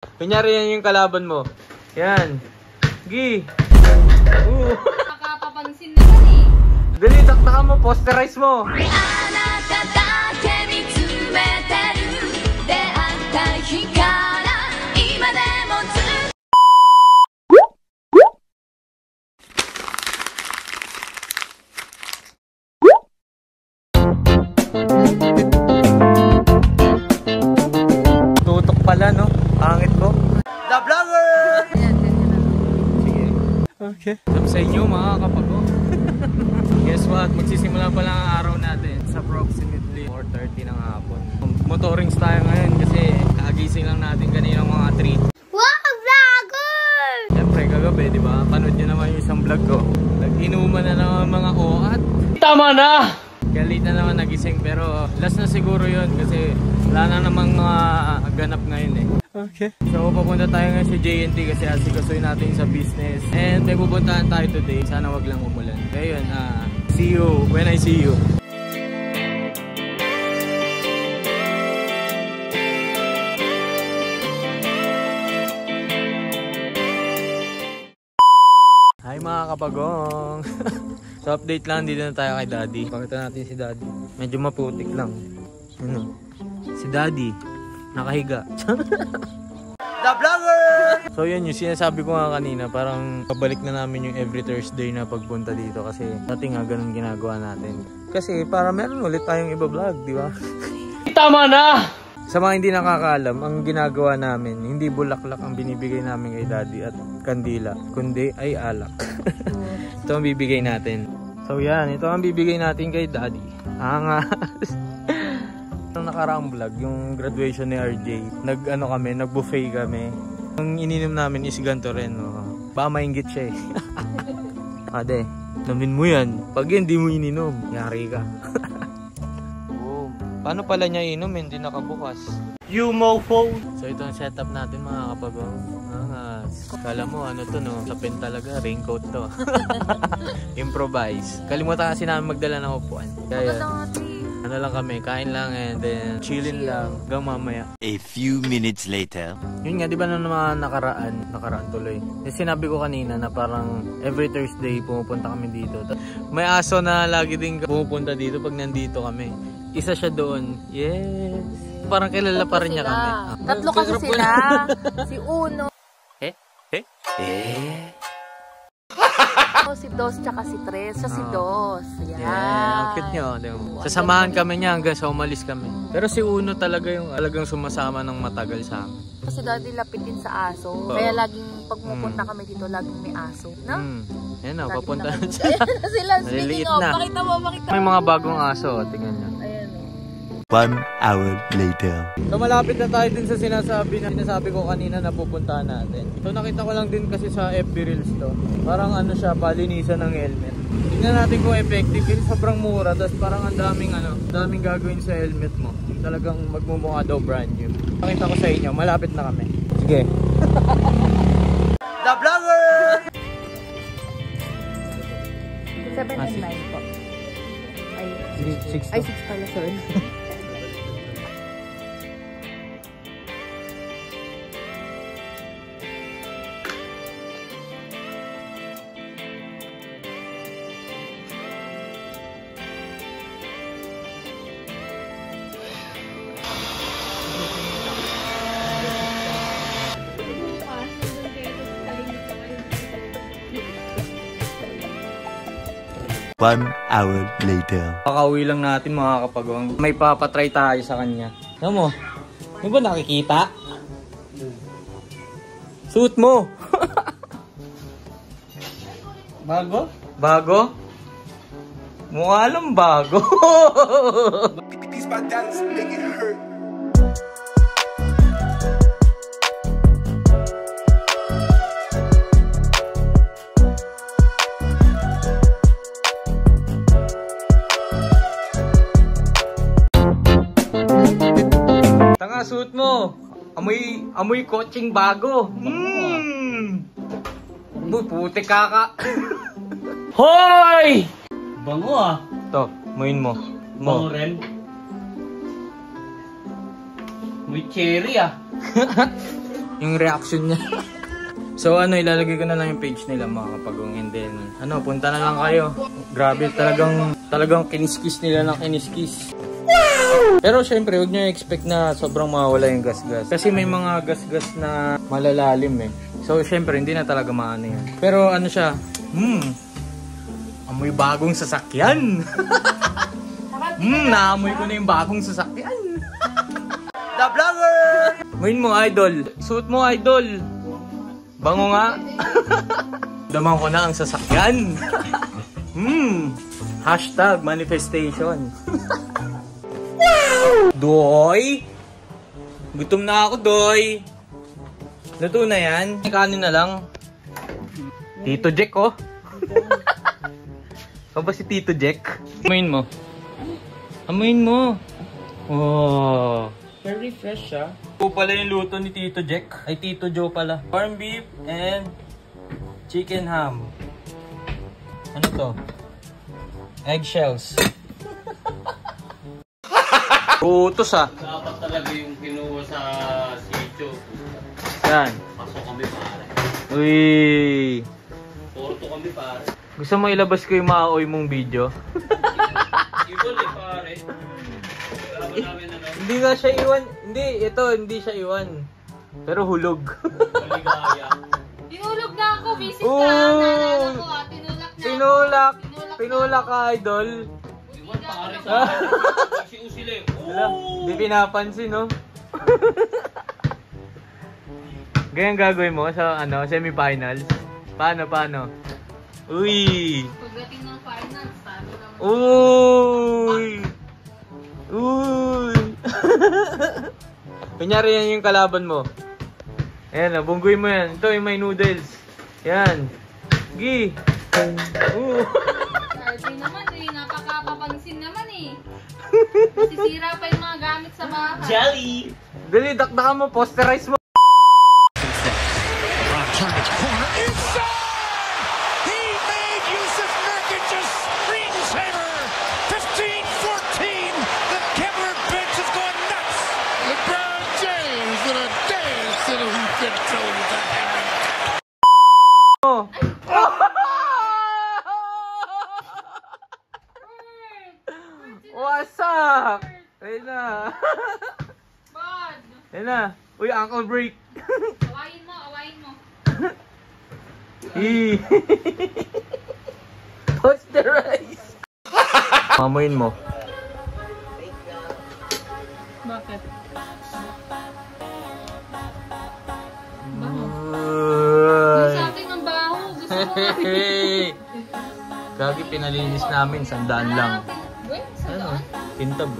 Kunyari yan yung kalaban mo. Yan. Gi. Nakapapansin naman eh. Dali, taktakan mo. Posterize mo. Tutok pala, no? Angit ko. The Vlogger! Sige. Okay. Sabi sa inyo, mga kapago. Guess what? Magsisimula pa lang ang araw natin sa approximately 4:30 ng hapon. Motorings tayo ngayon kasi kagising lang natin kanina mga 3. Wow, vlogger! Siyempre, kagabi, di ba? Panood nyo naman yung isang vlog ko. Nag-inuman na naman mga oat. Tama na! Kaya late na naman nagising pero last na siguro yun kasi wala na namang mga ganap ngayon eh. Okay. So papunta tayo ngayon sa JNT kasi asikasuhin natin sa business. And may pupuntahan tayo today. Sana wag lang umulan. Kaya yun, see you when I see you. Hi mga kapagong! So update lang, dito na tayo kay Daddy. Pakita natin si Daddy. Medyo maputik lang. Ano? Si Daddy, nakahiga. The Vlogger! So yun yung sinasabi ko nga kanina, parang pabalik na namin yung every Thursday na pagpunta dito kasi dati nga ganun ginagawa natin. Kasi para meron ulit tayong iba vlog, di ba? Tama na! Sa mga hindi nakakaalam, ang ginagawa namin, hindi bulaklak ang binibigay namin kay Daddy at kandila, kundi ay alak. Ito ang bibigay natin. So yan, ito ang bibigay natin kay Daddy. Angas! Nung nakaraang vlog, yung graduation ni RJ, nag-buffet kami. Ang ininom namin is ganito rin. Baka mainggit siya eh. Ate, namin mo yan. Pag hindi mo ininom, yari ka. Paano pala niya inom? Hindi nakabukas. You mofo! So ito ang setup natin mga kapagong. Kala mo ano to no? Sapin talaga. Raincoat to. Improvise. Kalimutan kasi namin magdala ng upuan. Kaya ano lang kami, kain lang and then chillin lang hanggang mamaya. A few minutes later. Yun nga, di ba nung mga nakaraan tuloy. Kasi sinabi ko kanina na parang every Thursday pumupunta kami dito. May aso na lagi din pumupunta dito pag nandito kami. Isa siya doon. Yes. Parang kilala pa rin niya kami. Tatlo kasi sila. Si Uno. Si Dos tsaka si Tres. Siya si Dos. Yan. Yeah, ang cute nyo. Sasamahan kami niya hanggang sa umalis kami. Pero si Uno talaga yung alagang sumasama ng matagal sa amin. Kasi Daddy lapit din sa aso. Kaya laging pag pupunta kami dito, laging may aso. No? Yan o, papunta na sila. Sila, speaking of, pakita mo. May mga bagong aso. Tingnan nyo. 1 hour later. So malapit na tayo din sa sinasabi ko kanina na pupuntahan natin. So nakita ko lang din kasi sa FB Reels to. Parang ano siya, palinisan ng helmet. Tingnan natin kung effective kasi sobrang mura. Tapos parang ang daming gagawin sa helmet mo. Talagang magmumukha daw brand new. Nakita ko sa inyo, malapit na kami. Sige. The Vlogger! 7 and 9 po. Ay, 6 pala, sorry. One hour later. Pakauwi lang natin mga kapagong. May papatry tayo sa kanya. Ano mo? Di ba nakikita? Suit mo! Bago? Bago? Mukha lang bago. These my daddies make it hurt. Suit mo. Amoy coaching bago. Puti kaka. Hoy! Bango ah. To, muin mo. Bango rin. May cherry ah. yung reaction niya. So ilalagay ko na lang yung page nila mga kapagong, and then punta na lang kayo. Grabe, talagang kiniskis nila ng kiniskis. Pero syempre, huwag nyo expect na sobrang mawala yung gas-gas. Kasi may mga gas-gas na malalalim eh. So syempre, hindi na talaga maano yan. Pero siya, amoy bagong sasakyan. Naamoy ko na yung bagong sasakyan. The Vlogger! Amoyin mo, idol. Suot mo, idol. Bango nga. Daman ko na ang sasakyan. Hashtag manifestation. Doy! Gutom na ako, Doy. Luto na yan. Kanin na lang. Tito Jack, oh. Ano ba si Tito Jack? Amoyin mo. Amoyin mo. Oh. Very fresh, ah. Ito pala yung luto ni Tito Jack. Ay, Tito Joe pala. Corn beef and chicken ham. Ano to? Eggshells. Utos, ah. Dapat talaga yung kinuha sa sitio. Yan. Pasok kami, pare. Uy. Porto kami, pare. Gusto mo ilabas ko yung maaoy mong video? Ibon eh, pare. Laban namin Hindi nga siya iwan. Hindi siya iwan. Pero hulog. Maligaya. Tinulog na ako, visit ka. Naalala ko, tinulak na ako. Pinulak ka, idol. Iwan, pare, sa si Usile. Hindi pinapansin, no? Ganyan gagawin mo sa semifinals. Paano? Uy! Pagdating ng finals, talo naman. Uy! Kunyari yan yung kalaban mo. Ayan, bunggoy mo yan. Ito yung may noodles. Yan. Gi! Sabi naman napakapapansin naman eh. Masisira pa yung mga gamit sa bahay. Jelly! Dali, dakdakan mo, posterize mo. Wasak! Ayun na. Bad! Ayun na. Uy, ankle break. Awayin mo. Posterize. Mamoyin mo. Bakit? Something ang baho. Gusto mo. Gagi, pinalinis namin. 100 lang. Wait, 100? Tintab.